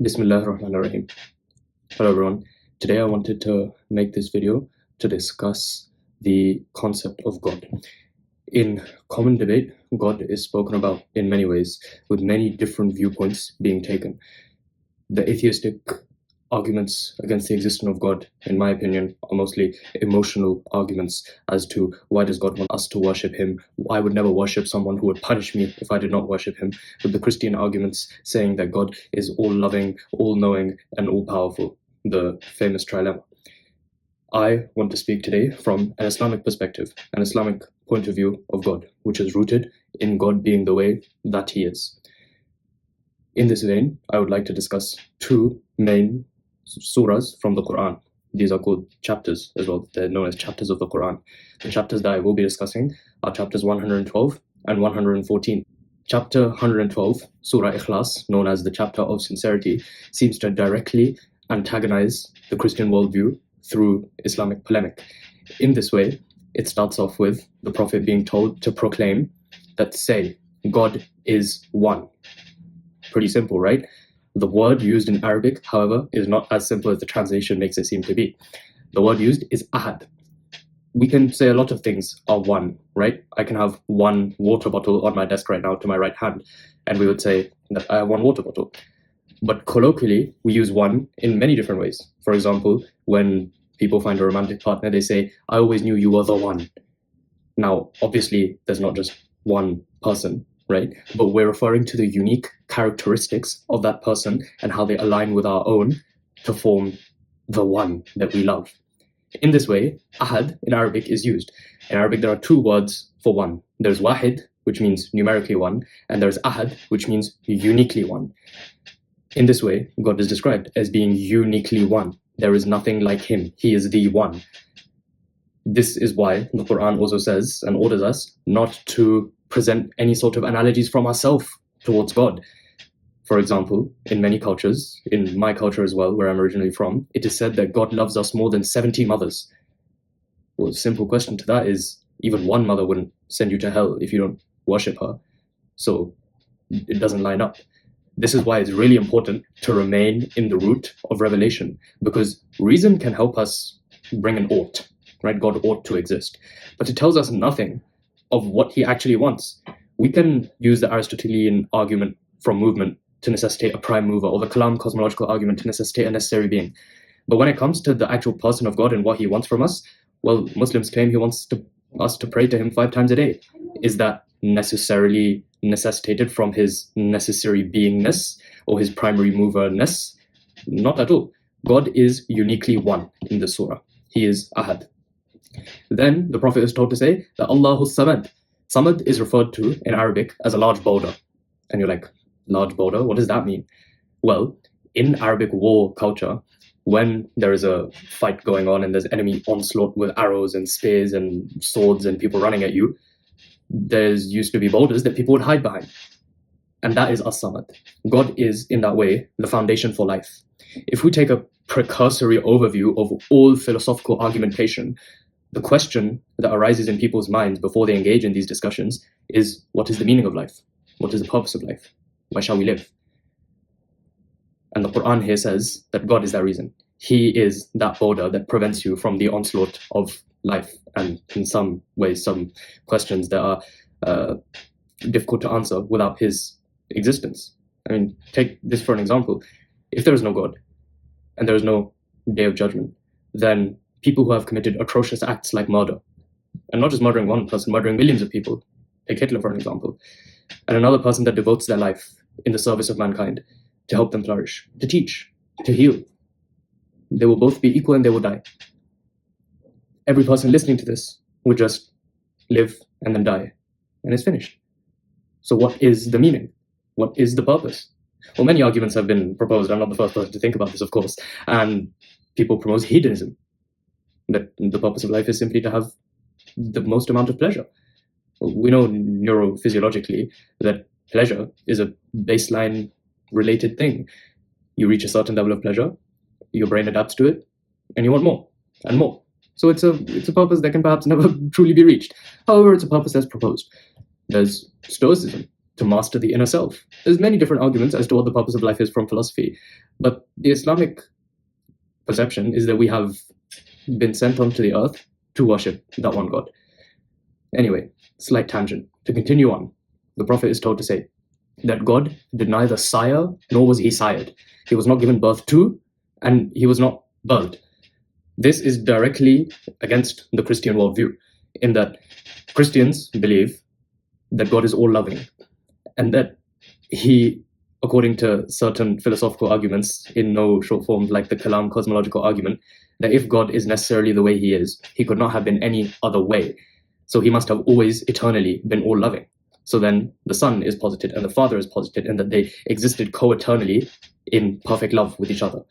Bismillahirrahmanirrahim. Hello everyone. Today I wanted to make this video to discuss the concept of God. In common debate, God is spoken about in many ways, with many different viewpoints being taken. The atheistic arguments against the existence of God, in my opinion, are mostly emotional arguments as to why does God want us to worship him? I would never worship someone who would punish me if I did not worship him. With the Christian arguments saying that God is all-loving, all-knowing, and all-powerful, the famous trilemma. I want to speak today from an Islamic perspective, an Islamic point of view of God, which is rooted in God being the way that he is. In this vein, I would like to discuss two main surahs from the Quran. These are called chapters as well. They're known as chapters of the Quran. The chapters that I will be discussing are chapters 112 and 114. Chapter 112, Surah Ikhlas, known as the chapter of sincerity, seems to directly antagonize the Christian worldview through Islamic polemic. In this way, it starts off with the Prophet being told to proclaim that, say, God is one. Pretty simple, right? The word used in Arabic, however, is not as simple as the translation makes it seem to be. The word used is ahad. We can say a lot of things are one, right? I can have one water bottle on my desk right now to my right hand, and we would say that I have one water bottle. But colloquially, we use one in many different ways. For example, when people find a romantic partner, they say, I always knew you were the one. Now, obviously, there's not just one person, right? But we're referring to the unique characteristics of that person and how they align with our own to form the one that we love. In this way, ahad in Arabic is used. In Arabic, there are two words for one. There's wahid, which means numerically one, and there's ahad, which means uniquely one. In this way, God is described as being uniquely one. There is nothing like him. He is the one. This is why the Quran also says and orders us not to present any sort of analogies from ourselves towards God. For example, in many cultures, in my culture as well, where I'm originally from, it is said that God loves us more than 70 mothers. Well, the simple question to that is, even one mother wouldn't send you to hell if you don't worship her. So it doesn't line up. This is why it's really important to remain in the root of revelation, because reason can help us bring an ought, right? God ought to exist. But it tells us nothing of what he actually wants. We can use the Aristotelian argument from movement to necessitate a prime mover, or the Kalam cosmological argument to necessitate a necessary being. But when it comes to the actual person of God and what he wants from us, well, Muslims claim he wants us to pray to him 5 times a day. Is that necessarily necessitated from his necessary beingness or his primary moverness? Not at all. God is uniquely one in the surah. He is ahad. Then the Prophet is told to say that Allahu Samad. Samad is referred to in Arabic as a large boulder. And you're like, large boulder? What does that mean? Well, in Arabic war culture, when there is a fight going on and there's enemy onslaught with arrows and spears and swords and people running at you, there's used to be boulders that people would hide behind. And that is As-Samad. God is, in that way, the foundation for life. If we take a precursory overview of all philosophical argumentation, the question that arises in people's minds before they engage in these discussions is, what is the meaning of life? What is the purpose of life? Why shall we live? And the Quran here says that God is that reason. He is that boulder that prevents you from the onslaught of life, and in some ways, some questions that are difficult to answer without his existence. I mean, take this for an example. If there is no God and there is no day of judgment, then people who have committed atrocious acts like murder, and not just murdering one person, murdering millions of people, take Hitler for an example, and another person that devotes their life in the service of mankind to help them flourish, to teach, to heal, they will both be equal and they will die. Every person listening to this would just live and then die, and it's finished. So what is the meaning? What is the purpose? Well, many arguments have been proposed. I'm not the first person to think about this, of course. And people promote hedonism, that the purpose of life is simply to have the most amount of pleasure. We know neurophysiologically that pleasure is a baseline related thing. You reach a certain level of pleasure, your brain adapts to it, and you want more and more. So it's a purpose that can perhaps never truly be reached. However, it's a purpose that's proposed. There's Stoicism, to master the inner self. There's many different arguments as to what the purpose of life is from philosophy, but the Islamic perception is that we have been sent onto the earth to worship that one God. Anyway, slight tangent. To continue on, the Prophet is told to say that God did neither sire nor was he sired. He was not given birth to, and he was not birthed. This is directly against the Christian worldview, in that Christians believe that God is all-loving, and that he, according to certain philosophical arguments in no short form, like the Kalam cosmological argument, that if God is necessarily the way he is, he could not have been any other way. So he must have always eternally been all-loving. So then the Son is posited and the Father is posited, and that they existed co-eternally in perfect love with each other.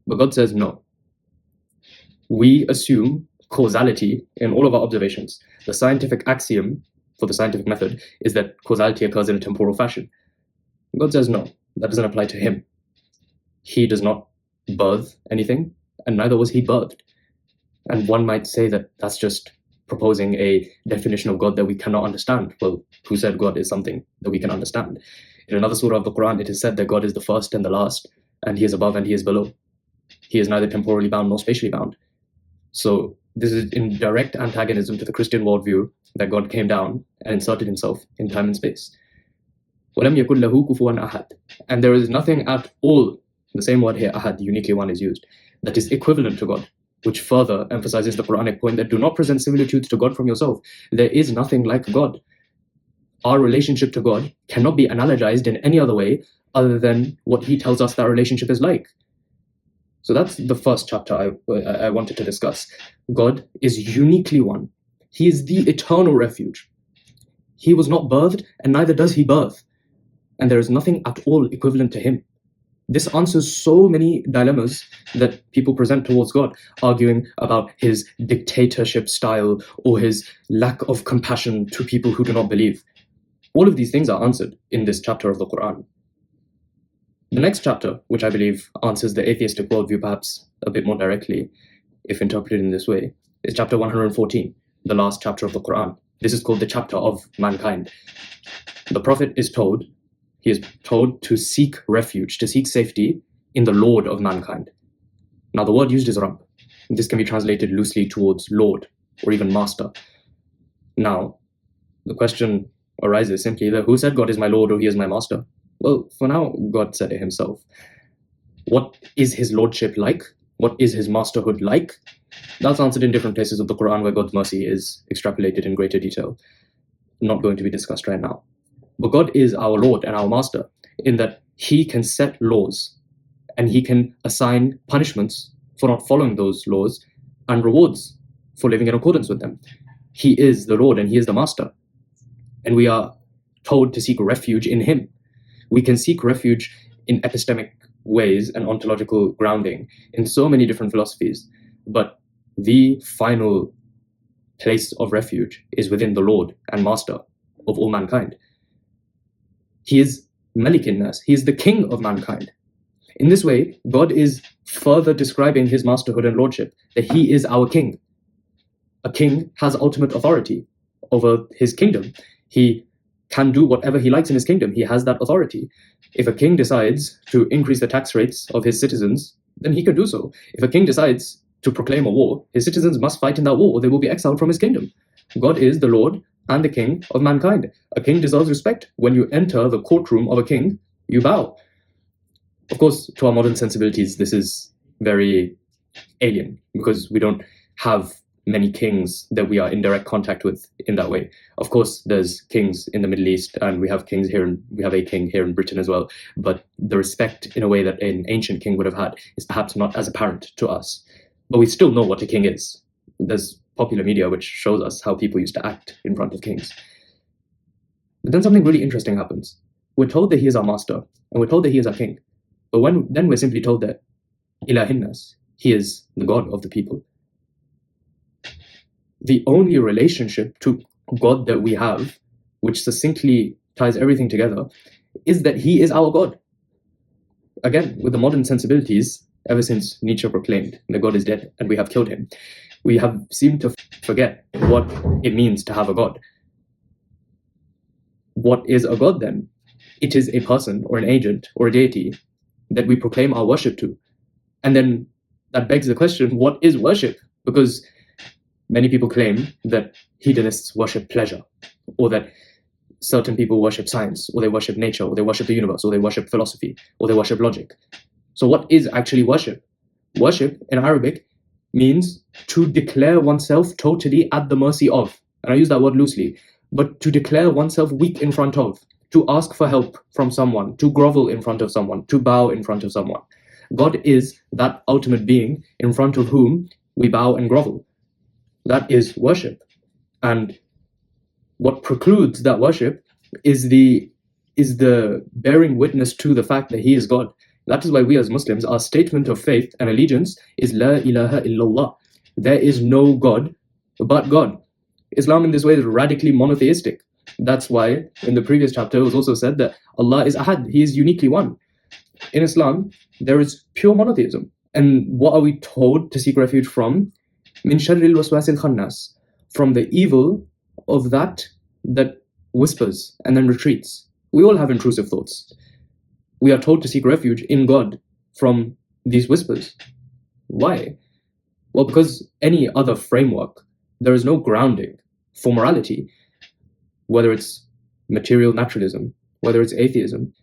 But God says no. We assume causality in all of our observations. The scientific axiom for the scientific method is that causality occurs in a temporal fashion. God says no, that doesn't apply to him. He does not birth anything, and neither was he birthed. And one might say that that's just proposing a definition of God that we cannot understand. Well, who said God is something that we can understand? In another surah of the Quran, it is said that God is the first and the last, and he is above and he is below. He is neither temporally bound nor spatially bound. So this is in direct antagonism to the Christian worldview that God came down and inserted himself in time and space. وَلَمْ يَكُنْ لَهُ كُفُوًا أَحَدٍ. And there is nothing at all, the same word here, ahad, uniquely one is used, that is equivalent to God, which further emphasizes the Quranic point that do not present similitudes to God from yourself. There is nothing like God. Our relationship to God cannot be analogized in any other way other than what he tells us that relationship is like. So that's the first chapter I wanted to discuss. God is uniquely one. He is the eternal refuge. He was not birthed, and neither does he birth. And there is nothing at all equivalent to him. This answers so many dilemmas that people present towards God, arguing about his dictatorship style or his lack of compassion to people who do not believe. All of these things are answered in this chapter of the Quran. The next chapter, which I believe answers the atheistic worldview perhaps a bit more directly, if interpreted in this way, is chapter 114, the last chapter of the Quran. This is called the chapter of mankind. The Prophet is told, he is told to seek refuge, to seek safety in the Lord of mankind. Now the word used is Rabb. This can be translated loosely towards Lord or even Master. Now, the question arises simply that who said God is my Lord or he is my Master? Well, for now, God said it himself. What is his lordship like? What is his masterhood like? That's answered in different places of the Quran where God's mercy is extrapolated in greater detail. Not going to be discussed right now. But God is our Lord and our Master in that he can set laws and he can assign punishments for not following those laws and rewards for living in accordance with them. He is the Lord and he is the Master. And we are told to seek refuge in him. We can seek refuge in epistemic ways and ontological grounding in so many different philosophies, but the final place of refuge is within the Lord and Master of all mankind. He is Malikin Naas, he is the king of mankind. In this way, God is further describing his masterhood and lordship, that he is our king. A king has ultimate authority over his kingdom. He can do whatever he likes in his kingdom. He has that authority. If a king decides to increase the tax rates of his citizens, then he can do so. If a king decides to proclaim a war, his citizens must fight in that war or they will be exiled from his kingdom. God is the Lord and the king of mankind. A king deserves respect. When you enter the courtroom of a king, you bow. Of course, to our modern sensibilities, this is very alien because we don't have many kings that we are in direct contact with in that way. Of course, there's kings in the Middle East, and we have kings here, and we have a king here in Britain as well. But the respect, in a way that an ancient king would have had, is perhaps not as apparent to us. But we still know what a king is. There's popular media which shows us how people used to act in front of kings. But then something really interesting happens. We're told that he is our master, and we're told that he is our king. But then we're simply told that Ilahin Naas, he is the God of the people. The only relationship to God that we have, which succinctly ties everything together, is that he is our God. Again, with the modern sensibilities, ever since Nietzsche proclaimed that God is dead and we have killed him, we have seemed to forget what it means to have a God. What is a god then? It is a person or an agent or a deity that we proclaim our worship to. And then that begs the question, what is worship? Because many people claim that hedonists worship pleasure, or that certain people worship science, or they worship nature, or they worship the universe, or they worship philosophy, or they worship logic. So what is actually worship? Worship in Arabic means to declare oneself totally at the mercy of, and I use that word loosely, but to declare oneself weak in front of, to ask for help from someone, to grovel in front of someone, to bow in front of someone. God is that ultimate being in front of whom we bow and grovel. That is worship. And what precludes that worship is the bearing witness to the fact that he is God. That is why we as Muslims, our statement of faith and allegiance is La ilaha illallah. There is no God but God. Islam in this way is radically monotheistic. That's why in the previous chapter it was also said that Allah is Ahad, he is uniquely one. In Islam, there is pure monotheism. And what are we told to seek refuge from? Min sharril waswasil khannas, from the evil of that whispers and then retreats. We all have intrusive thoughts. We are told to seek refuge in God from these whispers. Why? Well, because any other framework, there is no grounding for morality, whether it's material naturalism, whether it's atheism.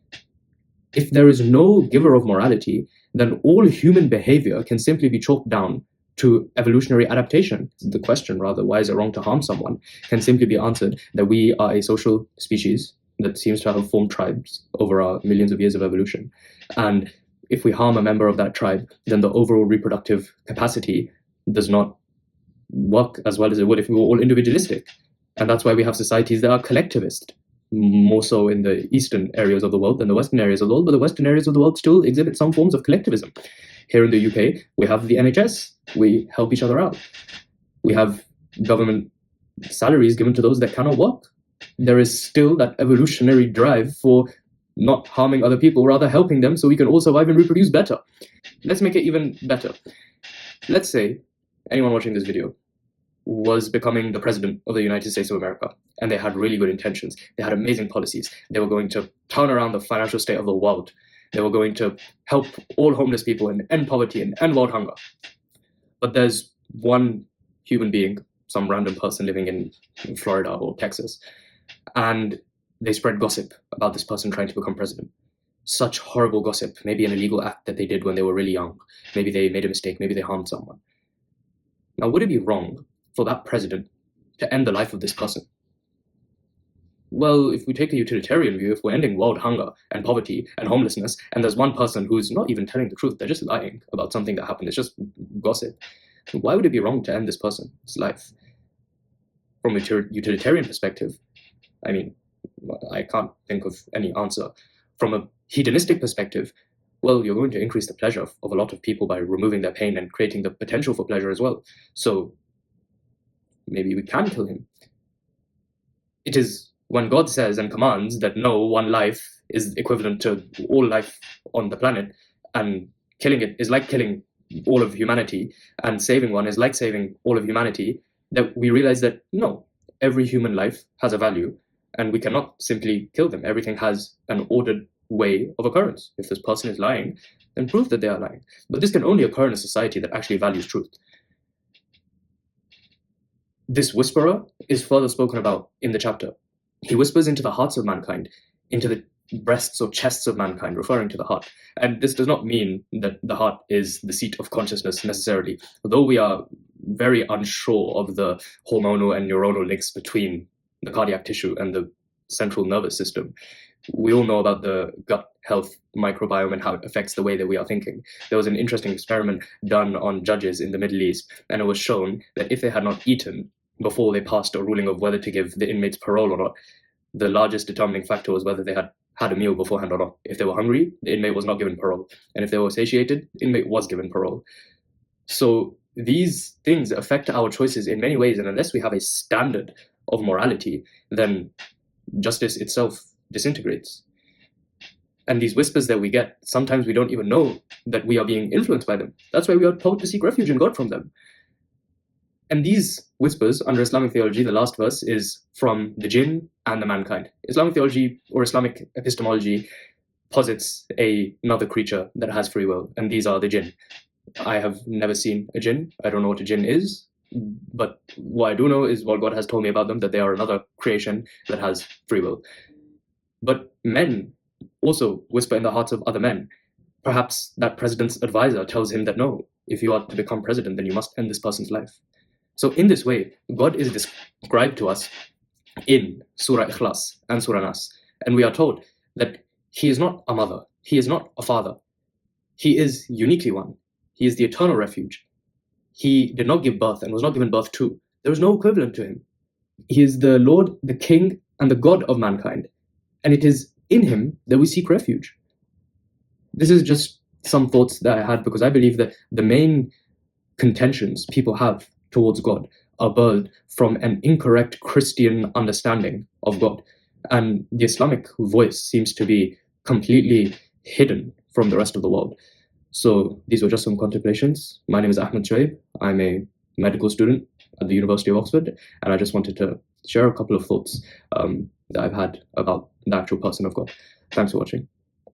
If there is no giver of morality, then all human behavior can simply be chalked down to evolutionary adaptation. The question, rather, why is it wrong to harm someone, can simply be answered that we are a social species that seems to have formed tribes over our millions of years of evolution. And if we harm a member of that tribe, then the overall reproductive capacity does not work as well as it would if we were all individualistic. And that's why we have societies that are collectivist, more so in the eastern areas of the world than the western areas of the world, but the western areas of the world still exhibit some forms of collectivism. Here in the UK, we have the NHS. We help each other out. We have government salaries given to those that cannot work. There is still that evolutionary drive for not harming other people, rather helping them so we can all survive and reproduce better. Let's make it even better. Let's say anyone watching this video was becoming the president of the United States of America, and they had really good intentions. They had amazing policies. They were going to turn around the financial state of the world. They were going to help all homeless people and end poverty and end world hunger. But there's one human being, some random person living in Florida or Texas, and they spread gossip about this person trying to become president. Such horrible gossip, maybe an illegal act that they did when they were really young. Maybe they made a mistake, maybe they harmed someone. Now, would it be wrong for that president to end the life of this person? Well, if we take a utilitarian view, if we're ending world hunger and poverty and homelessness, and there's one person who's not even telling the truth, they're just lying about something that happened, it's just gossip, why would it be wrong to end this person's life? From a utilitarian perspective, I mean, I can't think of any answer. From a hedonistic perspective, well, you're going to increase the pleasure of a lot of people by removing their pain and creating the potential for pleasure as well. So maybe we can kill him. It is when God says and commands that no, one life is equivalent to all life on the planet, and killing it is like killing all of humanity, and saving one is like saving all of humanity, that we realize that no, every human life has a value, and we cannot simply kill them. Everything has an ordered way of occurrence. If this person is lying, then prove that they are lying. But this can only occur in a society that actually values truth. This whisperer is further spoken about in the chapter. He whispers into the hearts of mankind, into the breasts or chests of mankind, referring to the heart. And this does not mean that the heart is the seat of consciousness necessarily, although we are very unsure of the hormonal and neuronal links between the cardiac tissue and the central nervous system. We all know about the gut health microbiome and how it affects the way that we are thinking. There was an interesting experiment done on judges in the Middle East, and it was shown that if they had not eaten before they passed a ruling of whether to give the inmates parole or not, the largest determining factor was whether they had had a meal beforehand or not. If they were hungry, the inmate was not given parole. And if they were satiated, the inmate was given parole. So these things affect our choices in many ways, and unless we have a standard of morality, then justice itself disintegrates. And these whispers that we get, sometimes we don't even know that we are being influenced by them. That's why we are told to seek refuge in God from them. And these whispers under Islamic theology, the last verse is from the jinn and the mankind. Islamic theology or Islamic epistemology posits another creature that has free will, and these are the jinn. I have never seen a jinn. I don't know what a jinn is, but what I do know is what God has told me about them, that they are another creation that has free will. But men also whisper in the hearts of other men. Perhaps that president's advisor tells him that no, if you are to become president, then you must end this person's life. So in this way, God is described to us in Surah Ikhlas and Surah Naas. And we are told that he is not a mother, he is not a father. He is uniquely one. He is the eternal refuge. He did not give birth and was not given birth to. There is no equivalent to him. He is the Lord, the King, and the God of mankind. And it is in him that we seek refuge. This is just some thoughts that I had, because I believe that the main contentions people have towards God are birthed from an incorrect Christian understanding of God. And the Islamic voice seems to be completely hidden from the rest of the world. So these were just some contemplations. My name is Ahmed Shoaib. I'm a medical student at the University of Oxford, and I just wanted to share a couple of thoughts that I've had about the actual person of God. Thanks for watching.